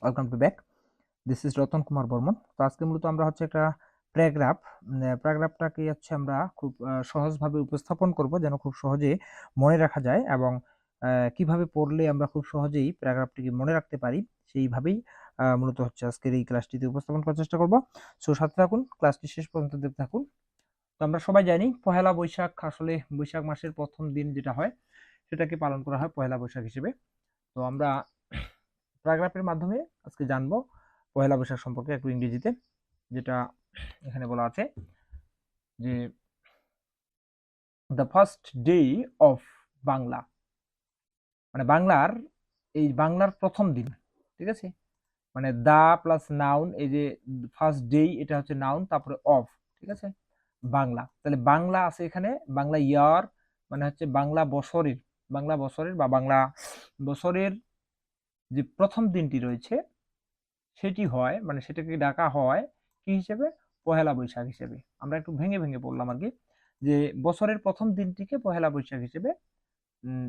Welcome to back. This is Ratan Kumar Barman. তো আজকে মূলত আমরা হচ্ছে একটা প্যারাগ্রাফটাকে হচ্ছে আমরা খুব সহজভাবে উপস্থাপন করব, যেন খুব সহজে মনে রাখা যায় এবং কিভাবে পড়লে আমরা খুব সহজেই প্যারাগ্রাফটিকে মনে রাখতে পারি সেইভাবেই মূলত হচ্ছে আজকের এই ক্লাসটিতে উপস্থাপন করার চেষ্টা করব। সো সাথে থাকুন, ক্লাসটি শেষ পর্যন্ত দেখতে থাকুন। তো আমরা সবাই জানি পহেলা বৈশাখ আসলে বৈশাখ মাসের প্রথম দিন যেটা হয় সেটাকে পালন করা হয় পহেলা বৈশাখ হিসেবে। তো আমরা প্যারাগ্রাফের মাধ্যমে আজকে জানবো পহেলা বৈশাখ সম্পর্কে একটু ইংরেজিতে, যেটা এখানে বলা আছে যে the first day of Bangla, মানে বাংলার প্রথম দিন। ঠিক আছে, মানে দা প্লাস নাউন, এই যে ফার্স্ট ডে এটা হচ্ছে নাউন, তারপরে অফ। ঠিক আছে, বাংলা, তাহলে বাংলা আছে এখানে, বাংলা ইয়ার মানে হচ্ছে বাংলা বছরের বা বাংলা বছরের যে প্রথম দিনটি রয়েছে সেটি হয়, মানে সেটাকে ডাকা হয় কি হিসেবে? পহেলা বৈশাখ হিসেবে। আমরা একটু ভেঙে ভেঙে পড়লাম আর কি, যে বছরের প্রথম দিনটিকে পহেলা বৈশাখ হিসেবে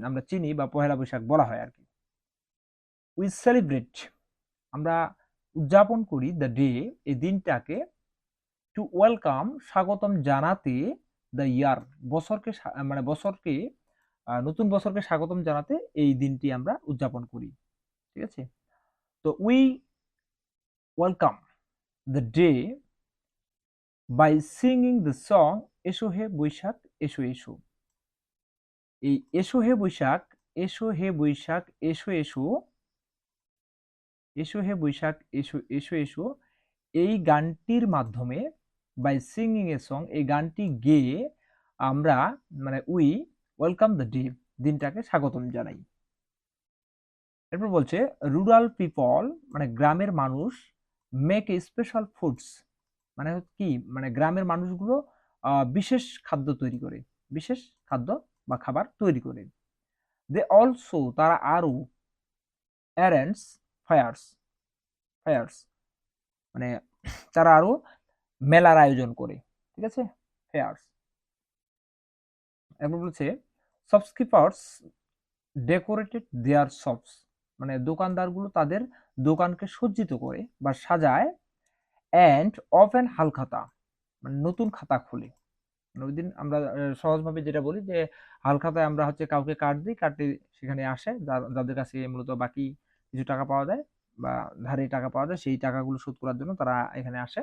আমরা চিনি বা পহেলা বৈশাখ বলা হয় আর কি। উই সেলিব্রেট, আমরা উদযাপন করি দ্য ডে, এই দিনটাকে, টু ওয়েলকাম, স্বাগতম জানাতে, দ্য ইয়ার, বছরকে নতুন বছরকে স্বাগতম জানাতে এই দিনটি আমরা উদযাপন করি। ঠিক আছে, তো we welcome the day by singing the song এসো হে বৈশাখ এসো এসো। এই এসো হে বৈশাখ, এসো হে বৈশাখ, এসো এসো, এসো হে বৈশাখ এসো এসো এসো, এই গানটির মাধ্যমে, বাই সিঙ্গিং এ সং, এই গানটি গেয়ে আমরা, মানে উই ওয়েলকাম দ্য ডে, দিনটাকে স্বাগতম জানাই। এরপর বলছে রুরাল পিপল, মানে গ্রামের মানুষ, মেক এ স্পেশাল ফুডস, মানে কি, মানে গ্রামের মানুষগুলো বিশেষ খাদ্য তৈরি করে, বিশেষ খাদ্য বা খাবার তৈরি করে। দে অলসো, তারা আরো, অ্যারেন্টস ফায়ার্স, ফায়ার্স মানে তারা আরো মেলার আয়োজন করে। ঠিক আছে, ফেয়ার্স। এরপর বলছে শপকিপার্স ডেকোরেটেড দেয়ার শপস, মানে দোকানদারগুলো তাদের দোকানকে সজ্জিত করে বা সাজায়। অ্যান্ড ওপেন হালখাতা, মানে নতুন খাতা খুলে। মানে ওই দিন আমরা সহজভাবে যেটা বলি যে হালখাতায় আমরা হচ্ছে কাউকে কার্ড দিই, কার্ডটি সেখানে আসে, যাদের কাছে মূলত বাকি কিছু টাকা পাওয়া যায় বা ধারে টাকা পাওয়া যায়, সেই টাকাগুলো শোধ করার জন্য তারা এখানে আসে।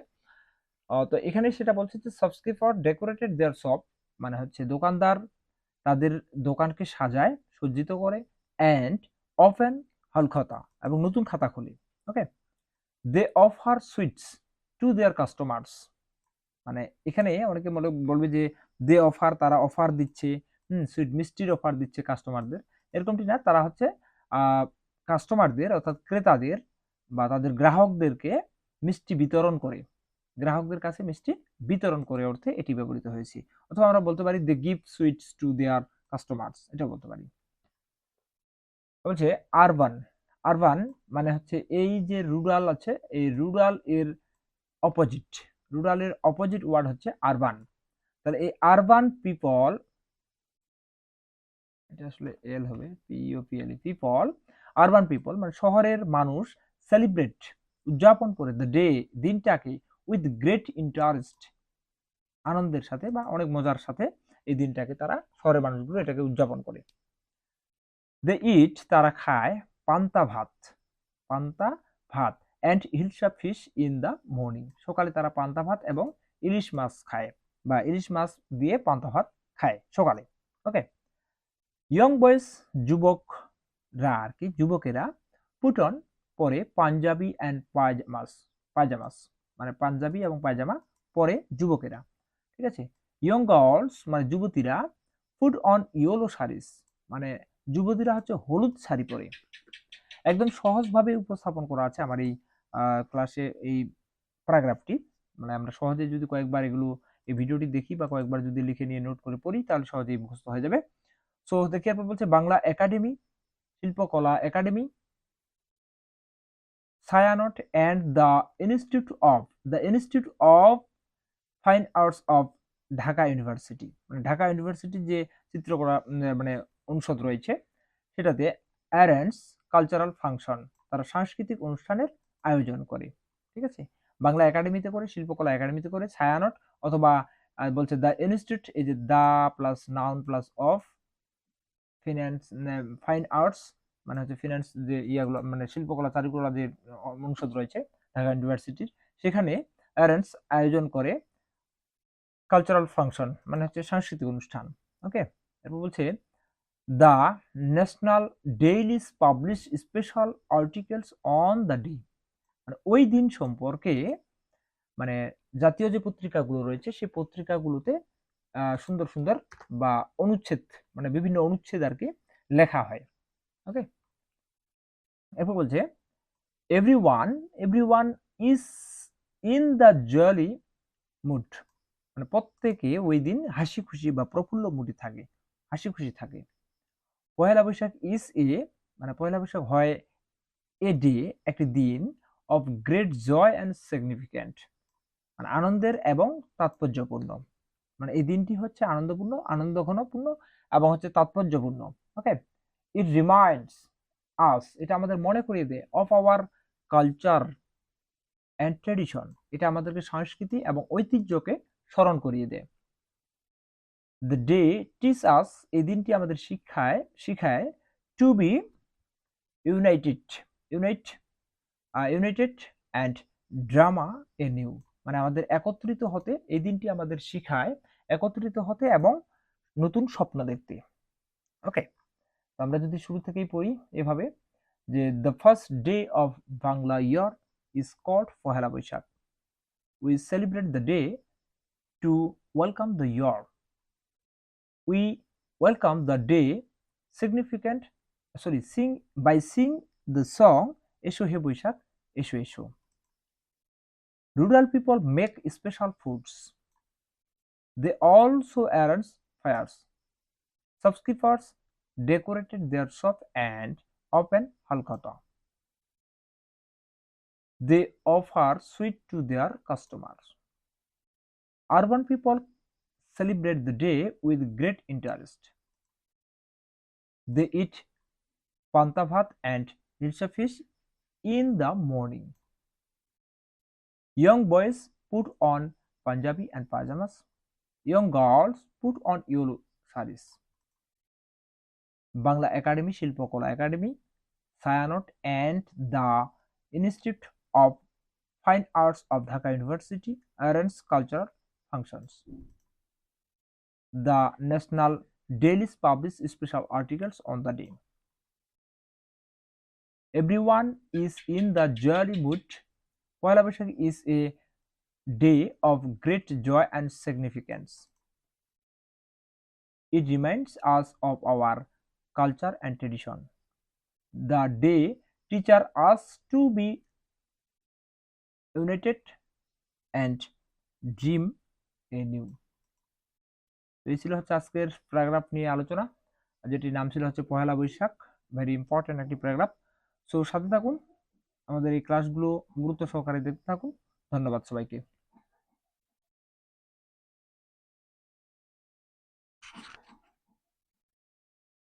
তো এখানে সেটা বলছে যে শপকিপার ডেকোরেটেড দেয়ার শপ, মানে হচ্ছে দোকানদার তাদের দোকানকে সাজায়, সজ্জিত করে। অ্যান্ড ওপেন হালখাতা, এবং নতুন খাতা খুলে। Okay, they offer sweets to their customers, মানে এখানে অনেকে বলবে যে দে অফার, তারা অফার দিচ্ছে, সুইট মিষ্টির অফার দিচ্ছে কাস্টমারদের। এরকমটি না, তারা হচ্ছে কাস্টমারদের অর্থাৎ ক্রেতাদের বা তাদের গ্রাহকদেরকে মিষ্টি বিতরণ করে, গ্রাহকদের কাছে মিষ্টি বিতরণ করে অর্থে এটি ব্যবহৃত হয়েছে। অথবা আমরা বলতে পারি they give sweets to their customers, এটা বলতে পারি। বলছে আরবান, আরবান মানে হচ্ছে এই যে রুরাল আছে, এই রুরাল এর অপোজিট, রুরালের অপোজিট ওয়ার্ড হচ্ছে আরবান। তাহলে এই আরবান পিপল, এটা আসলে এল হবে, পিওপিএল, পিপল, আরবান পিপল মানে শহরের মানুষ, সেলিব্রেট উদযাপন করে দ্য ডে, দিনটাকে, উইথ গ্রেট ইন্টারেস্ট, আনন্দের সাথে বা অনেক মজার সাথে এই দিনটাকে তারা, শহরের মানুষগুলো এটাকে উদযাপন করে। দে ইট, তারা খায়, পান্তা ভাত, পান্তা ভাত, and hilsa fish in the morning, সকালে তারা পান্তা ভাত এবং ইলিশ মাছ খায় বা ইলিশ মাছ দিয়ে পান্তা ভাত খায় সকালে। ওকে, ইয়ং বয়েজ, যুবকরা আর কি, যুবকেরা, পুট অন, পরে পাঞ্জাবি অ্যান্ড পায়জামাস, পায়জামাস মানে পাঞ্জাবি এবং পায়জামা পরে যুবকেরা। ঠিক আছে, ইয়ং গার্লস মানে যুবতীরা, পুট অন ইয়েলো শাড়িস, মানে যুবতীরা হচ্ছে হলুদ শাড়ি পরে। একদম সহজভাবে উপস্থাপন করা আছে আমার এই ক্লাসে এই প্যারাগ্রাফটি, মানে আমরা সহজে যদি কয়েকবার এগুলো এই ভিডিওটি দেখি বা কয়েকবার যদি লিখে নিয়ে নোট করে পড়ি তাহলে সহজেই মুখস্থ হয়ে যাবে। সো দেখি, এরপর বলছে বাংলা একাডেমি, শিল্পকলা academy, Chhayanaut and the institute of fine arts of Dhaka university, মানে ঢাকা ইউনিভার্সিটির যে চিত্রকলা মানে অনুষদ রয়েছে সেটাতে অ্যারেন্টস কালচারাল ফাংশন, তারা সাংস্কৃতিক অনুষ্ঠানের আয়োজন করে। ঠিক আছে, বাংলা একাডেমিতে করে, শিল্পকলা একাডেমিতে করে, ছায়ানট অথবা বলছে দ্য ইনস্টিটিউট, এই যে the plus noun plus of finance fine arts, মানে হচ্ছে ফিনান্স যে ইয়াগুলো মানে শিল্পকলা চারুকলা যে অনুষদ রয়েছে ঢাকা ইউনিভার্সিটির, সেখানে অ্যারেঞ্জ আয়োজন করে কালচারাল ফাংশন, মানে হচ্ছে সাংস্কৃতিক অনুষ্ঠান। ওকে, এরপর বলছে the national ডেইলিস publish special articles on the day, মানে ওই দিন সম্পর্কে মানে জাতীয় যে পত্রিকাগুলো রয়েছে সেই পত্রিকাগুলোতে সুন্দর সুন্দর বা অনুচ্ছেদ, মানে বিভিন্ন অনুচ্ছেদ আর কি লেখা হয়। ওকে, এরপর বলছে everyone is in the jolly mood, মানে প্রত্যেকে ওই দিন হাসি খুশি বা প্রফুল্ল মুডে থাকে, হাসি খুশি থাকে। পয়লা বৈশাখ ইজ এ, মানে পয়লা বৈশাখ হয় এ ডে, একটি দিন, of great joy and significant, মানে আনন্দের এবং তাৎপর্যপূর্ণ, মানে এই দিনটি হচ্ছে আনন্দপূর্ণ, আনন্দঘনপূর্ণ এবং হচ্ছে তাৎপর্যপূর্ণ। ওকে, ইট রিমাইন্ডস আস, এটা আমাদের মনে করিয়ে দেয়, of our culture and tradition, এটা আমাদেরকে সংস্কৃতি এবং ঐতিহ্যকে স্মরণ করিয়ে দেয়। দ্য ডে টিচ আস, এই দিনটি আমাদের শিখায় to be united united and drama a new, মানে আমাদের একত্রিত হতে, এই দিনটি আমাদের শিখায় একত্রিত হতে এবং নতুন স্বপ্ন দেখতে। ওকে, তো আমরা যদি শুরু থেকেই পড়ি এভাবে, যে the first day of Bangla year is called Pohela Boishakh, we celebrate the day to welcome the year, we welcome the day significant sing the song এসো হে বৈশাখ এসো এসো। Rural people make special foods, they also arrange fires, shopkeepers decorated their shop and open halkhata, they offer sweet to their customers. Urban people celebrate the day with great interest, they eat panta bhat and hilsa fish in the morning. Young boys put on Punjabi and pajamas, young girls put on yellow sarees. Bangla Academy, Shilpokala Academy, Sayanot and the Institute of Fine Arts of Dhaka University arrange cultural functions. The national dailies publish special articles on the day. Everyone is in the jolly mood. Poila Boishakh is a day of great joy and significance. It reminds us of our culture and tradition. The day teaches us to be united and dream anew. এই ছিল হচ্ছে আজকের paragraph নিয়ে আলোচনা, যেটির নাম ছিল হচ্ছে পহেলা বৈশাখ, ভেরি ইম্পর্টেন্ট একটি প্যারাগ্রাফ। সো সাথে থাকুন, আমাদের এই ক্লাসগুলো গুরুত্ব সহকারে দেখতে থাকুন। ধন্যবাদ সবাইকে।